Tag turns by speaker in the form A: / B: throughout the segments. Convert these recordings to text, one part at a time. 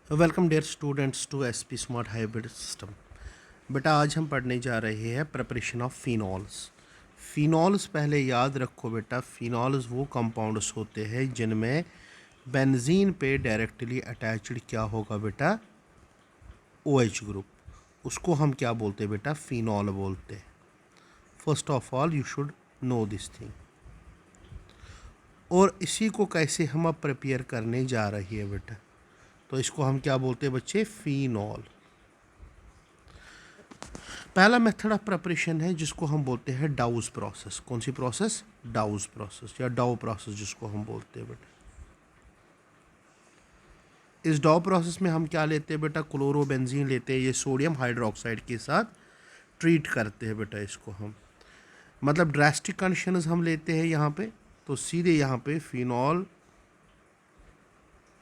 A: Welcome dear students to SP smart hybrid system. बेटा आज हम पढ़ने जा रहे हैं प्रिपरेशन ऑफ फिनॉल्स। फिनॉल्स पहले याद रखो बेटा, फिनॉल्स वो कंपाउंड्स होते हैं जिनमें बेंजीन पे डायरेक्टली अटैच्ड क्या होगा बेटा, OH ग्रुप। उसको हम क्या बोलते हैं बेटा, फिनॉल बोलते हैं। First of all you should know this thing. और इसी को कैसे हम अब प्रिपेयर करने जा रही है बेटा, तो इसको हम क्या बोलते हैं बच्चे, फिनॉल। पहला मेथड ऑफ प्रिपरेशन है जिसको हम बोलते हैं डाउज प्रोसेस। कौन सी प्रोसेस, डाउज प्रोसेस या डाउ प्रोसेस जिसको हम बोलते हैं बेटा। इस डाउ प्रोसेस में हम क्या लेते हैं बेटा, क्लोरोबेंजीन लेते हैं। ये सोडियम हाइड्रोक्साइड के साथ ट्रीट करते हैं बेटा इसको हम, मतलब ड्रास्टिक कंडीशंस हम लेते हैं यहाँ पे, तो सीधे यहाँ पे फिनॉल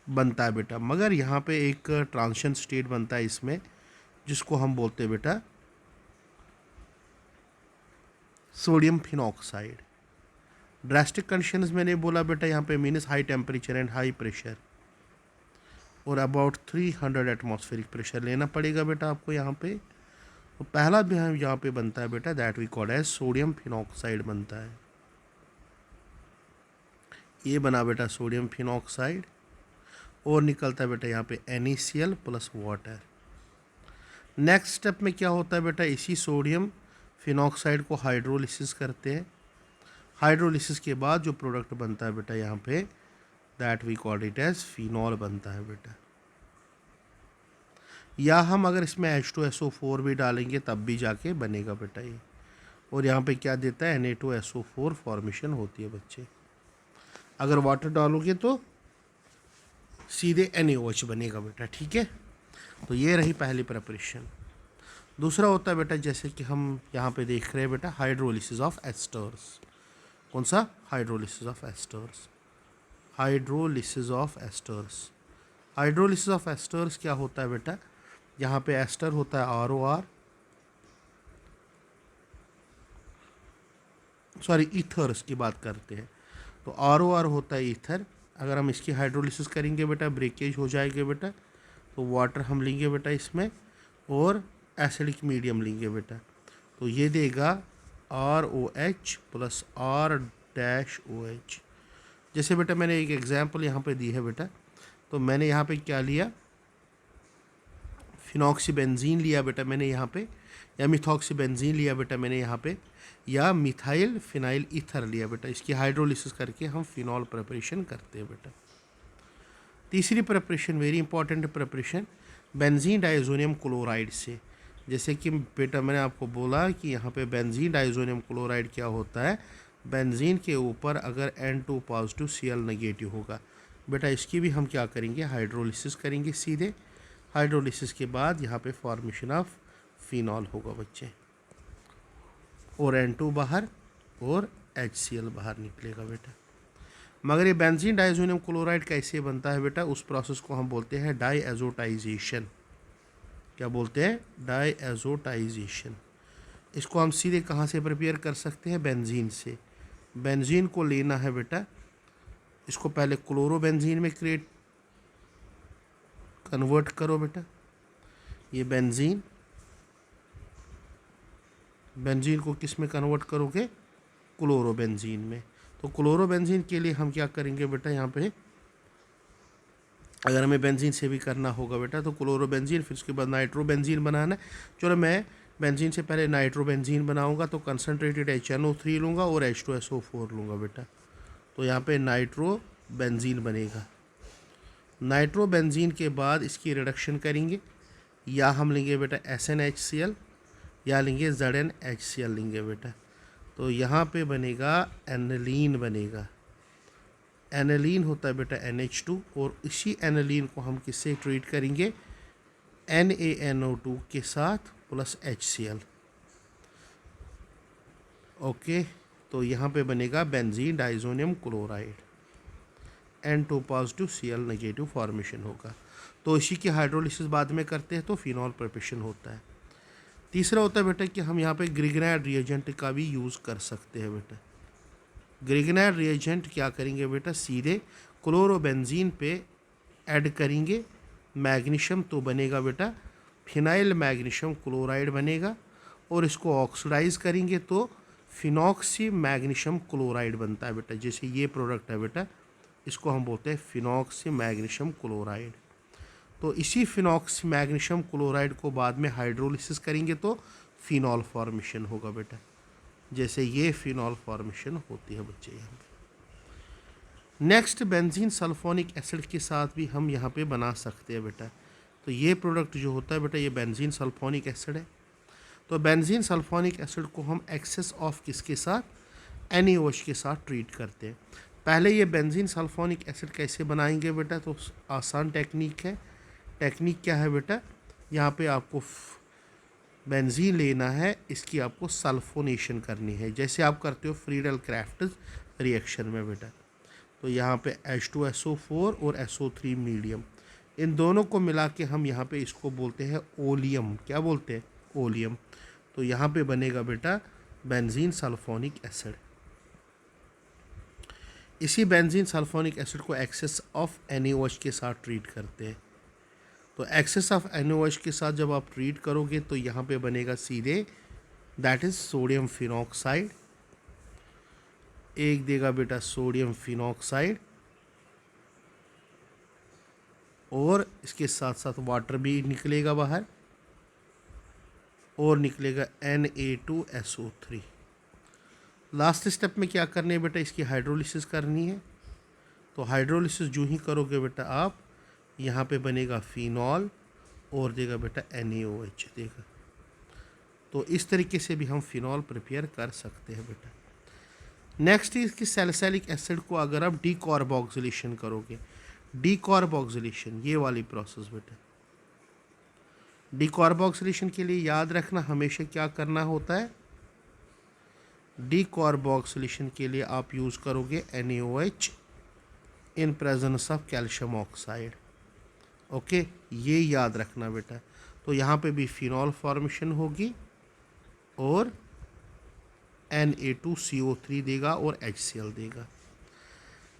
A: बनता है बेटा। मगर यहाँ पे एक ट्रांजिशन स्टेट बनता है इसमें जिसको हम बोलते हैं बेटा सोडियम फिनॉक्साइड। ड्रास्टिक कंडीशंस मैंने बोला बेटा यहाँ पे means high temperature and high pressure और अबाउट 300 एटमॉस्फेरिक प्रेशर लेना पड़ेगा बेटा आपको यहाँ पे। तो पहला भी हम यहाँ पे बनता है बेटा, that we called as sodium phenoxide बनता है। ये बना बेटा सोडियम फिनॉक्साइड और निकलता है बेटा यहाँ पे NaCl plus water. Next step में क्या होता है बेटा, इसी सोडियम फिनॉक्साइड को हाइड्रोलिसिस करते हैं। हाइड्रोलिसिस के बाद जो प्रोडक्ट बनता है बेटा यहाँ पे, that we called it as phenol बनता है बेटा। या हम अगर इसमें H2SO4 भी डालेंगे तब भी जाके बनेगा बेटा ये। और यहाँ पे क्या देता है, Na2SO4 फॉर्मेशन होती है बच्चे। अगर वाटर डालोगे तो सीधे NaOH बनेगा बेटा, ठीक है। तो ये रही पहली प्रिपरेशन। दूसरा होता है बेटा, जैसे कि हम यहाँ पे देख रहे हैं बेटा, हाइड्रोलिसिस ऑफ एस्टर्स। कौन सा, hydrolysis of esters. Hydrolysis of esters, hydrolysis of esters क्या होता है बेटा, यहाँ पे एस्टर होता है ROR, सॉरी ईथर्स की बात करते हैं, तो ROR होता है ईथर। अगर हम इसकी हाइड्रोलिसिस करेंगे बेटा, ब्रेकेज हो जाएगा बेटा, तो वाटर हम लेंगे बेटा इसमें और एसिडिक मीडियम लेंगे बेटा, तो ये देगा ROH प्लस R-OH। जैसे बेटा मैंने एक एग्जांपल यहाँ पे दी है बेटा, तो मैंने यहाँ पे क्या लिया, फिनॉक्सीबेंजीन लिया बेटा मैंने यहाँ पे, या मिथॉक्सीबेंजीन लिया बेटा मैंने यहाँ पे, या मिथाइल फिनाइल ईथर लिया बेटा। इसकी हाइड्रोलिसिस करके हम फिनॉल प्रिपरेशन करते हैं बेटा। तीसरी preparation, very important preparation, benzene diazonium chloride से। जैसे कि बेटा मैंने आपको बोला कि यहाँ पे बेंजीन डाइजोनियम क्लोराइड क्या होता है, बेंजीन के ऊपर अगर N2 पॉजिटिव Cl नेगेटिव होगा बेटा, इसकी भी हम क्या करेंगे, हाइड्रोलिसिस करेंगे सीधे। हाइड्रोलिसिस के बाद यहाँ पे फॉर्मेशन ऑफ फिनॉल होगा बच्चे, और N2 बाहर और HCl बाहर निकलेगा बेटा। मगर ये बेंजीन डाइजोनियम क्लोराइड कैसे बनता है बेटा, उस प्रोसेस को हम बोलते हैं डाईएजोटाइजेशन। क्या बोलते हैं, डाईएजोटाइजेशन। इसको हम सीधे कहाँ से प्रिपेयर कर सकते हैं, बेंजीन से। बेंजीन को लेना है बेटा, इसको पहले क्लोरोबेंजीन में कन्वर्ट करो बेटा। ये बेंजीन को किस में कन्वर्ट करोगे, क्लोरोबेंजीन में। तो क्लोरोबेंजीन के लिए हम क्या करेंगे बेटा, यहाँ पे अगर हमें बेंजीन से भी करना होगा बेटा, तो क्लोरोबेंजीन, फिर उसके बाद नाइट्रोबेंजीन बनाना है। चलो मैं बेंजीन से पहले नाइट्रोबेंजीन बनाऊंगा, तो कंसनट्रेटेड HNO3 लूँगा और H2SO4 लूँगा बेटा, तो यहाँ पे नाइट्रोबेंजीन बनेगा। नाइट्रोबेंजीन के बाद इसकी रिडक्शन करेंगे, या हम लेंगे बेटा SnHCl या लेंगे ZnHCl लेंगे बेटा, तो यहाँ पे बनेगा एनिलीन बनेगा। एनिलीन होता है बेटा NH2, और इसी एनिलीन को हम किससे ट्रीट करेंगे, NaNO2 के साथ प्लस HCl। ओके, तो यहाँ पे बनेगा benzene diazonium chloride, N2 positive Cl negative formation होगा। तो इसी की हाइड्रोलिसिस बाद में करते हैं तो फिनॉल प्रिपरेशन होता है। तीसरा होता है बेटा कि हम यहाँ पे ग्रिग्नाइड रिएजेंट का भी यूज़ कर सकते हैं बेटा। ग्रिग्नाइड रिएजेंट क्या करेंगे बेटा, सीधे क्लोरोबेंजीन पे ऐड करेंगे मैग्नीशियम तो बनेगा बेटा फिनाइल मैग्नीशियम क्लोराइड बनेगा, और इसको ऑक्सीडाइज करेंगे तो फिनॉक्सी मैग्नीशियम क्लोराइड बनता है बेटा। जैसे ये प्रोडक्ट है बेटा, इसको हम बोलते हैं फिनॉक्सी मैग्नीशियम क्लोराइड। तो इसी फिनॉक्सी मैग्नीशियम क्लोराइड को बाद में हाइड्रोलिसिस करेंगे तो फिनॉल फॉर्मेशन होगा बेटा। जैसे ये फिनॉल फॉर्मेशन होती है बच्चे यहाँ पे। नेक्स्ट बेंजीन सल्फोनिक एसिड के साथ भी हम यहाँ पे बना सकते हैं बेटा। तो ये प्रोडक्ट जो होता है बेटा, ये बेंजीन सल्फोनिक एसिड है। तो बेंजीन सल्फोनिक एसिड को हम एक्सेस ऑफ किसके साथ, NaOH के साथ ट्रीट करते हैं। पहले ये बेंजीन सल्फोनिक एसिड कैसे बनाएंगे बेटा, तो आसान टेक्निक है। टेक्निक क्या है बेटा, यहाँ पे आपको बेंजीन लेना है, इसकी आपको सल्फोनेशन करनी है, जैसे आप करते हो फ्रीडल क्राफ्ट रिएक्शन में बेटा। तो यहाँ पे H2SO4 और SO3 मीडियम, इन दोनों को मिला के हम यहाँ पे इसको बोलते हैं ओलियम। क्या बोलते हैं, ओलियम। तो यहाँ पे बनेगा बेटा बेंजीन सल्फोनिक एसिड। इसी बेंजीन सल्फोनिक एसिड को एक्सेस ऑफ NaOH के साथ ट्रीट करते हैं। तो एक्सेस ऑफ NaOH के साथ जब आप ट्रीट करोगे तो यहाँ पे बनेगा सीधे, दैट इज सोडियम फिनॉक्साइड। एक देगा बेटा सोडियम फिनॉक्साइड, और इसके साथ साथ वाटर भी निकलेगा बाहर, और निकलेगा Na2SO3। लास्ट स्टेप में क्या करने है बेटा, इसकी हाइड्रोलिसिस करनी है। तो हाइड्रोलिसिस जो ही करोगे बेटा आप, यहाँ पे बनेगा फिनॉल और देगा बेटा NaOH देगा। तो इस तरीके से भी हम फिनॉल प्रिपेयर कर सकते हैं बेटा। नेक्स्ट इसकी सैलिसिलिक एसिड को अगर आप डीकार्बोक्सिलेशन करोगे, डीकार्बोक्सिलेशन ये वाली प्रोसेस बेटा, डीकार्बोक्सिलेशन के लिए याद रखना हमेशा क्या करना होता है, डीकार्बोक्सिलेशन के लिए आप यूज़ करोगे NaOH in presence of calcium oxide. Okay, ये याद रखना बेटा। तो यहाँ पे भी फिनॉल फॉर्मेशन होगी और Na2CO3 देगा और HCl देगा।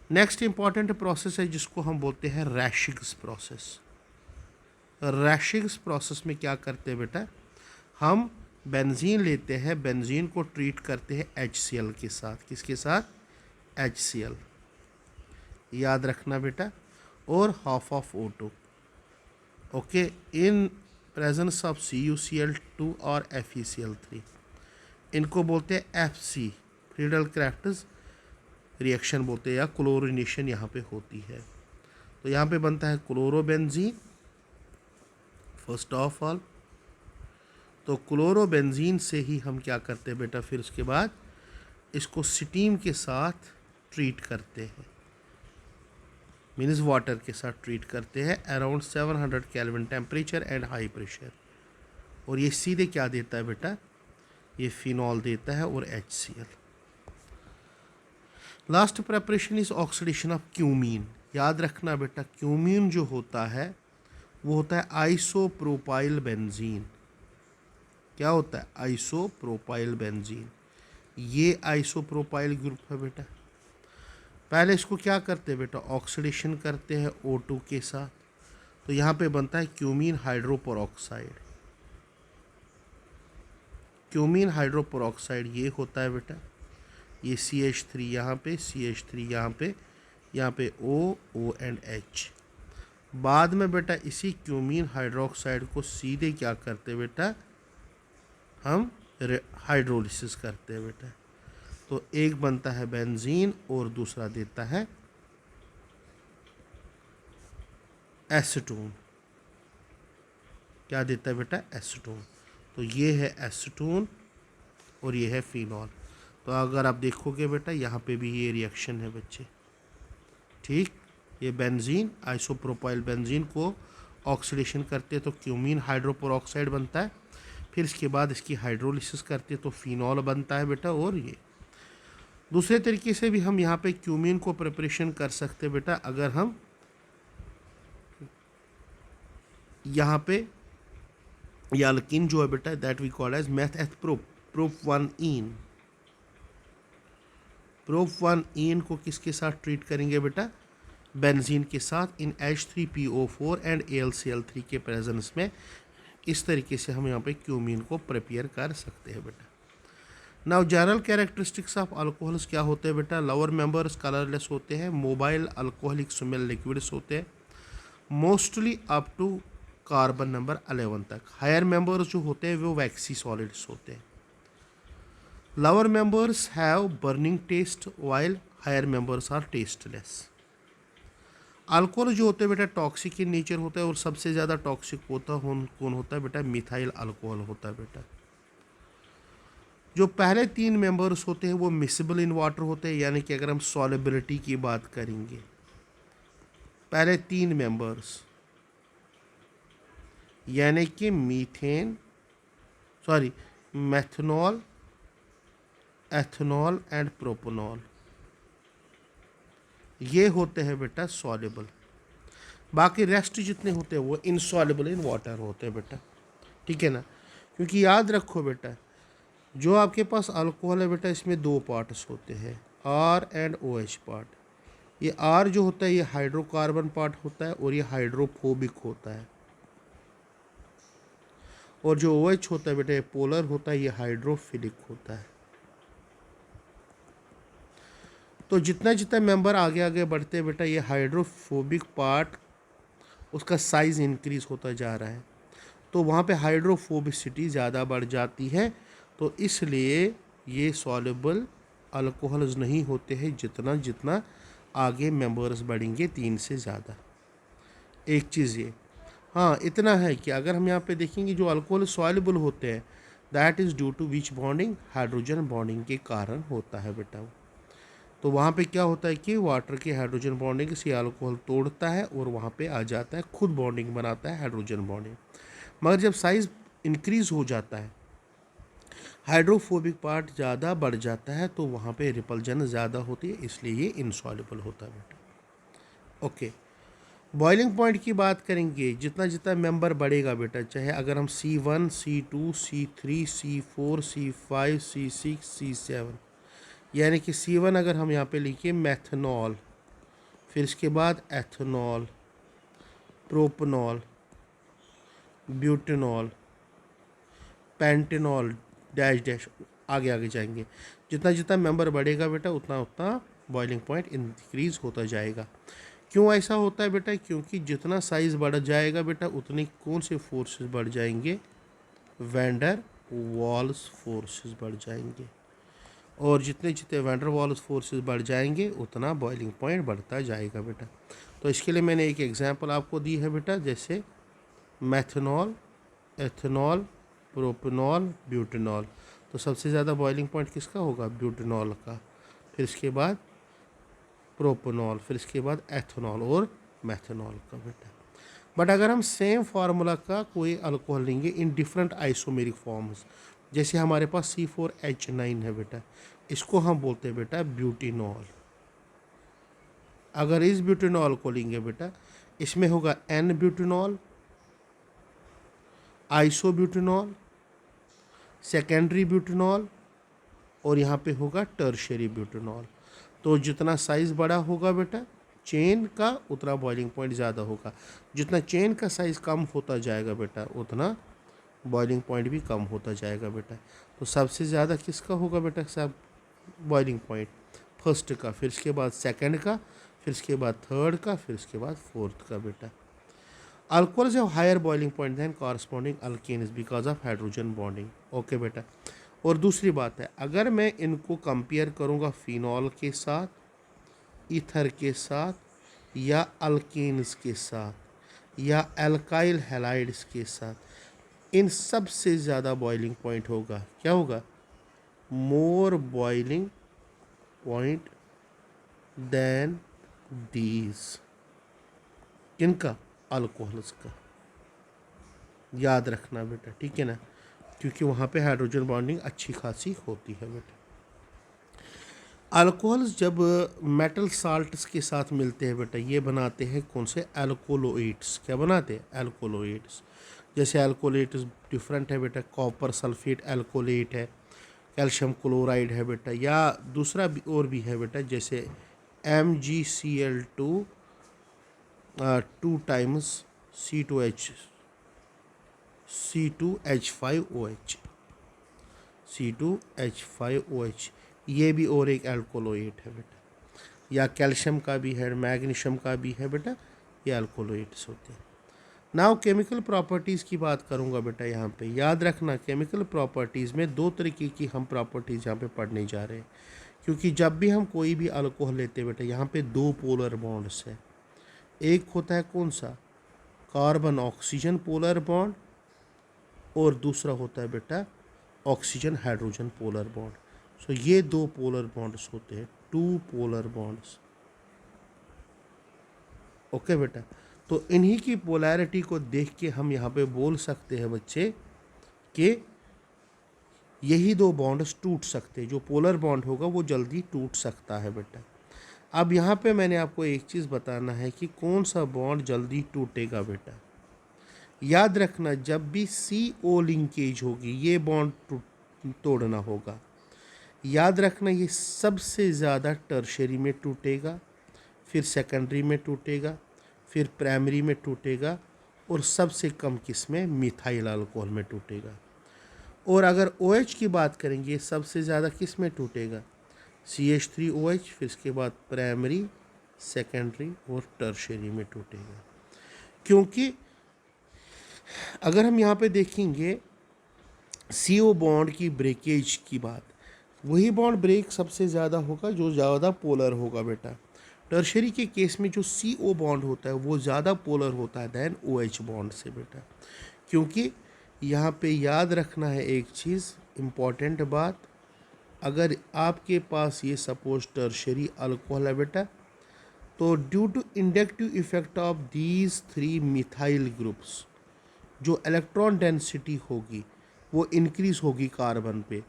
A: नेक्स्ट इंपॉर्टेंट प्रोसेस है जिसको हम बोलते हैं रैशिग्स प्रोसेस। रैशिग्स प्रोसेस में क्या करते हैं बेटा, हम बेंजीन लेते हैं, बेंजीन को ट्रीट करते हैं HCl के साथ। किसके साथ, HCl, याद रखना बेटा, और half of O2। Okay, in presence of CuCl2 और FeCl3, इनको बोलते हैं FC, फ्रीडल क्राफ्ट रिएक्शन बोलते हैं, या क्लोरिनेशन यहाँ पे होती है। तो यहाँ पे बनता है क्लोरोबेंजीन फर्स्ट ऑफ ऑल। तो क्लोरोबेंजीन से ही हम क्या करते हैं बेटा, फिर उसके बाद इसको स्टीम के साथ ट्रीट करते हैं, मीन्स वाटर के साथ ट्रीट करते हैं around 700 kelvin temperature and high pressure. और ये सीधे क्या देता है बेटा, ये फिनॉल देता है और HCl। Last preparation is oxidation of cumene. याद रखना बेटा, क्यूमीन जो होता है वो होता है आइसोप्रोपाइल बेंजीन। क्या होता है, आइसोप्रोपाइल बेंजीन। ये आइसोप्रोपाइल ग्रुप है बेटा। पहले इसको क्या करते हैं बेटा, ऑक्सीडेशन करते हैं O2 के साथ। तो यहाँ पे बनता है क्यूमीन हाइड्रोपेरोक्साइड। क्यूमीन हाइड्रोपेरोक्साइड ये होता है बेटा, ये CH3 यहाँ पे, CH3 यहाँ पे O एंड H। बाद में बेटा इसी क्यूमीन हाइड्रोक्साइड को सीधे क्या करते हैं बेटा, हम हाइड्रोलिसिस करते हैं बेटा। तो एक बनता है बेंजीन और दूसरा देता है एसीटोन। क्या देता है बेटा, एसीटोन। तो ये है एसीटोन और ये है फिनॉल। तो अगर आप देखोगे बेटा यहाँ पे भी ये रिएक्शन है बच्चे, ठीक। ये बेंजीन, आइसोप्रोपाइल बेंजीन को ऑक्सीडेशन करते हैं तो क्यूमीन हाइड्रोपेरोक्साइड बनता है। फिर इसके बाद इसकी हाइड्रोलिसिस करते हैं तो फिनॉल बनता है बेटा। और ये दूसरे तरीके से भी हम यहाँ पे क्यूमीन को प्रिपरेशन कर सकते हैं बेटा। अगर हम यहाँ पे याल्किन जो है बेटा, दैट वी कॉल एज प्रोप1इन। प्रोप1इन को किसके साथ ट्रीट करेंगे बेटा, बेंजीन के साथ इन H3PO4 एंड AlCl3 के प्रेजेंस में। इस तरीके से हम यहाँ पे क्यूमीन को प्रिपेयर कर सकते हैं बेटा। Now general characteristics of alcohols क्या होते हैं बेटा? लोअर मेंबर्स कलरलेस होते हैं, मोबाइल अल्कोहलिक स्मेल लिक्विड्स होते हैं, mostly up to carbon number 11 तक। हायर मेंबर्स जो होते हैं वो वैक्सी सॉलिड्स होते हैं। Lower members have burning taste while higher members are tasteless. Alcohol जो होते हैं बेटा टॉक्सिक इन नेचर होता है और सबसे ज़्यादा टॉक्सिक कौन होता है बेटा? मिथाइल अल्कोहल होता है बेटा। जो पहले 3 मेंबर्स होते हैं वो मिसिबल इन वाटर होते हैं, यानी कि अगर हम सॉलिबिलिटी की बात करेंगे, पहले 3 मेंबर्स यानी कि मेथनॉल, एथनॉल एंड प्रोपेनॉल, ये होते हैं बेटा सॉल्युबल। बाकी रेस्ट जितने होते हैं वो इनसॉल्युबल इन वाटर होते हैं बेटा, ठीक है ना। क्योंकि याद रखो बेटा, जो आपके पास अल्कोहल है बेटा इसमें 2 पार्ट्स होते हैं, आर एंड OH पार्ट। ये आर जो होता है ये हाइड्रोकार्बन पार्ट होता है और ये हाइड्रोफोबिक होता है, और जो OH होता है बेटा ये पोलर होता है, ये हाइड्रोफिलिक होता है। तो जितना जितना मेंबर आगे आगे बढ़ते हैं बेटा ये हाइड्रोफोबिक पार्ट उसका साइज़ इंक्रीज़ होता जा रहा है, तो वहाँ पे हाइड्रोफोबिसिटी ज़्यादा बढ़ जाती है। तो इसलिए ये सॉल्युबल अल्कोहल्स नहीं होते हैं जितना जितना आगे मेंबर्स बढ़ेंगे 3 से ज़्यादा। एक चीज़ ये, हाँ इतना है कि अगर हम यहाँ पे देखेंगे जो अल्कोहल सॉल्युबल होते हैं that is due to which bonding? Hydrogen bonding के कारण होता है बेटा। तो वहाँ पे क्या होता है कि वाटर की हाइड्रोजन बॉन्डिंग से अल्कोहल तोड़ता है और वहाँ पे आ जाता है, खुद बॉन्डिंग बनाता है हाइड्रोजन बॉन्डिंग। मगर जब साइज़ इंक्रीज़ हो जाता है, हाइड्रोफोबिक पार्ट ज़्यादा बढ़ जाता है, तो वहाँ पे रिपल्जन ज़्यादा होती है, इसलिए ये इनसॉल्युबल होता है बेटा। ओके, बॉइलिंग पॉइंट की बात करेंगे, जितना जितना मेंबर बढ़ेगा बेटा, चाहे अगर हम C1, C2, C3, C4, C5, C6, C7, यानी कि C1 अगर हम यहाँ पे लिखिए मेथनॉल, फिर इसके बाद ethanol, propanol, butanol, pentanol, dash dash आगे आगे जाएंगे। जितना जितना मेंबर बढ़ेगा बेटा उतना उतना बॉइलिंग पॉइंट इंक्रीज़ होता जाएगा। क्यों ऐसा होता है बेटा? क्योंकि जितना साइज़ बढ़ जाएगा बेटा उतनी कौन से फोर्सेस बढ़ जाएंगे? वैंडर वाल्स फोर्सेस बढ़ जाएंगे, और जितने जितने वैंडर वाल्स फोर्सेस बढ़ जाएंगे उतना बॉइलिंग पॉइंट बढ़ता जाएगा बेटा। तो इसके लिए मैंने एक एग्जांपल आपको दी है बेटा, जैसे मेथनॉल, एथनॉल, प्रोपेनॉल, ब्यूटेनॉल। तो सबसे ज़्यादा बॉइलिंग पॉइंट किसका होगा? ब्यूटेनॉल का, फिर इसके बाद प्रोपेनॉल, फिर इसके बाद एथनॉल और मेथनॉल का बेटा। बट अगर हम सेम फार्मूला का कोई अल्कोहल लेंगे इन डिफरेंट आइसोमेरिक फॉर्म्स, जैसे हमारे पास C4H9 है बेटा, इसको हम बोलते हैं बेटा ब्यूटेनॉल। अगर इस ब्यूटेनॉल को लेंगे बेटा, इसमें होगा N butanol, isobutanol, secondary butanol, और यहाँ पे होगा टर्शियरी ब्यूटेनॉल। तो जितना साइज़ बड़ा होगा बेटा चेन का उतना बॉइलिंग पॉइंट ज़्यादा होगा, जितना चेन का साइज़ कम होता जाएगा बेटा उतना बॉइलिंग पॉइंट भी कम होता जाएगा बेटा। तो सबसे ज़्यादा किसका होगा बेटा साहब बॉइलिंग पॉइंट? फर्स्ट का, फिर इसके बाद सेकंड का, फिर इसके बाद थर्ड का, फिर इसके बाद फोर्थ का बेटा। Alcohols have higher boiling point than corresponding alkanes because of hydrogen bonding. Okay बेटा, और दूसरी बात है, अगर मैं इनको कंपेयर करूँगा फिनॉल के साथ, ईथर के साथ, या अल्केन्स के साथ, या एल्काइल हैलाइड्स के साथ, इन सब से ज़्यादा बॉइलिंग पॉइंट होगा, क्या होगा? मोर बॉइलिंग पॉइंट देन दीज। किनका? अल्कोहल्स का। याद रखना बेटा, ठीक है ना, क्योंकि वहाँ पे हाइड्रोजन बॉन्डिंग अच्छी खासी होती है बेटा। अल्कोहल्स जब मेटल साल्ट्स के साथ मिलते हैं बेटा, ये बनाते हैं कौन से? एल्कोलोइड्स। क्या बनाते हैं? एल्कोलोइड्स। जैसे एल्कोलेट्स डिफरेंट है बेटा, कॉपर सल्फेट एल्कोलेट है, कैल्शियम क्लोराइड है बेटा, या दूसरा भी और भी है बेटा, जैसे MgCl2 2 times C2H C2H5OH C2H5OH, ये भी और एक अल्कोलोइड है बेटा, या कैल्शियम का भी है, मैग्नीशियम का भी है बेटा, ये अल्कोलोइड्स होते हैं। नाउ केमिकल प्रॉपर्टीज़ की बात करूँगा बेटा। यहाँ पे याद रखना, केमिकल प्रॉपर्टीज़ में दो तरीके की हम प्रॉपर्टीज़ यहाँ पे पढ़ने जा रहे हैं, क्योंकि जब भी हम कोई भी अल्कोहल लेते हैं बेटा, यहाँ पे दो पोलर बॉन्ड्स है। एक होता है कौन सा, कार्बन ऑक्सीजन पोलर बॉन्ड, और दूसरा होता है बेटा ऑक्सीजन हाइड्रोजन पोलर बॉन्ड। सो ये दो पोलर बॉन्ड्स होते हैं, टू पोलर बॉन्ड्स। ओके बेटा, तो इन्हीं की पोलैरिटी को देख के हम यहाँ पे बोल सकते हैं बच्चे कि यही दो बॉन्ड्स टूट सकते हैं, जो पोलर बॉन्ड होगा वो जल्दी टूट सकता है बेटा। अब यहाँ पे मैंने आपको एक चीज़ बताना है कि कौन सा बॉन्ड जल्दी टूटेगा बेटा। याद रखना, जब भी CO लिंकेज होगी ये बॉन्ड तोड़ना होगा। याद रखना, ये सबसे ज़्यादा टर्शरी में टूटेगा, फिर सेकेंडरी में टूटेगा, फिर प्राइमरी में टूटेगा, और सबसे कम किस में, मिथाइल अल्कोहल में टूटेगा। और अगर OH की बात करेंगे, सबसे ज़्यादा किस में टूटेगा, CH3OH, फिर इसके बाद प्राइमरी, सेकेंडरी और टर्शरी में टूटेगा। क्योंकि अगर हम यहाँ पे देखेंगे CO बॉन्ड की ब्रेकेज की बात, वही बॉन्ड ब्रेक सबसे ज़्यादा होगा जो ज़्यादा पोलर होगा बेटा। टर्शरी के केस में जो CO बॉन्ड होता है वो ज़्यादा पोलर होता है दैन OH बॉन्ड से बेटा। क्योंकि यहाँ पे याद रखना है एक चीज़ इम्पॉर्टेंट बात, अगर आपके पास ये सपोज टर्शरी अल्कोहल है बेटा, तो due to inductive effect of these 3 methyl groups, जो इलेक्ट्रॉन डेंसिटी होगी वो इंक्रीज़ होगी कार्बन पे।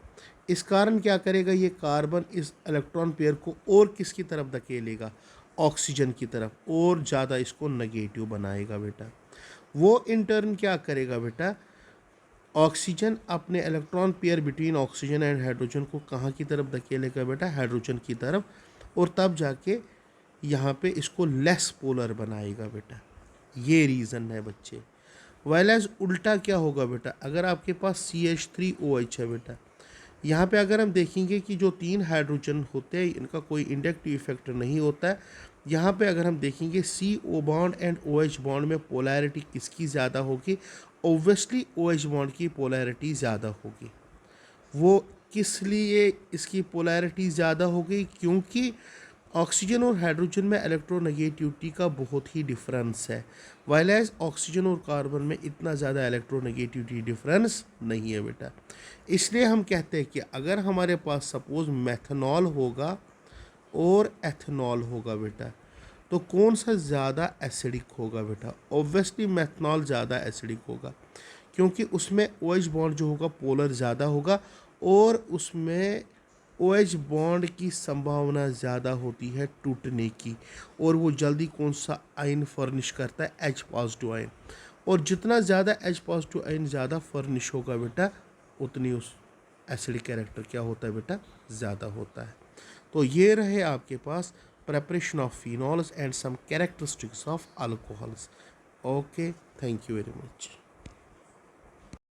A: इस कारण क्या करेगा, ये कार्बन इस इलेक्ट्रॉन पेयर को और किसकी तरफ धकेलेगा, ऑक्सीजन की तरफ, और ज़्यादा इसको नेगेटिव बनाएगा बेटा। वो इन टर्न क्या करेगा बेटा, ऑक्सीजन अपने electron pair between oxygen and hydrogen को कहाँ की तरफ धकेलेगा बेटा, हाइड्रोजन की तरफ, और तब जाके यहाँ पे इसको लेस पोलर बनाएगा बेटा। ये रीज़न है बच्चे। वाइलेज उल्टा क्या होगा बेटा, अगर आपके पास CH3OH है बेटा, यहाँ पे अगर हम देखेंगे कि जो 3 हाइड्रोजन होते हैं इनका कोई इंडक्टिव इफेक्ट नहीं होता है। यहाँ पे अगर हम देखेंगे CO bond and OH bond में पोलैरिटी किसकी ज़्यादा होगी, ओब्वियसली OH बॉन्ड की पोलैरिटी ज़्यादा होगी। वो किस लिए इसकी पोलैरिटी ज़्यादा होगी, क्योंकि ऑक्सीजन और हाइड्रोजन में इलेक्ट्रोनेगेटिविटी का बहुत ही डिफरेंस है, वाइलेज ऑक्सीजन और कार्बन में इतना ज़्यादा इलेक्ट्रोनेगेटिविटी डिफरेंस नहीं है बेटा। इसलिए हम कहते हैं कि अगर हमारे पास सपोज मेथनॉल होगा और एथनॉल होगा बेटा, तो कौन सा ज़्यादा एसिडिक होगा बेटा, ऑब्वियसली मेथनॉल ज़्यादा एसिडिक होगा, क्योंकि उसमें OH बॉन्ड जो होगा पोलर ज़्यादा होगा, और उसमें OH बॉन्ड की संभावना ज़्यादा होती है टूटने की, और वो जल्दी कौन सा आयन फर्निश करता है, H पॉजिटिव आयन। और जितना ज़्यादा H पॉजिटिव आयन ज़्यादा फर्निश होगा बेटा, उतनी उस एसिडिक कैरेक्टर क्या होता है बेटा, ज़्यादा होता है। तो ये रहे आपके पास preparation of phenols and some characteristics of alcohols. Okay, thank you very much.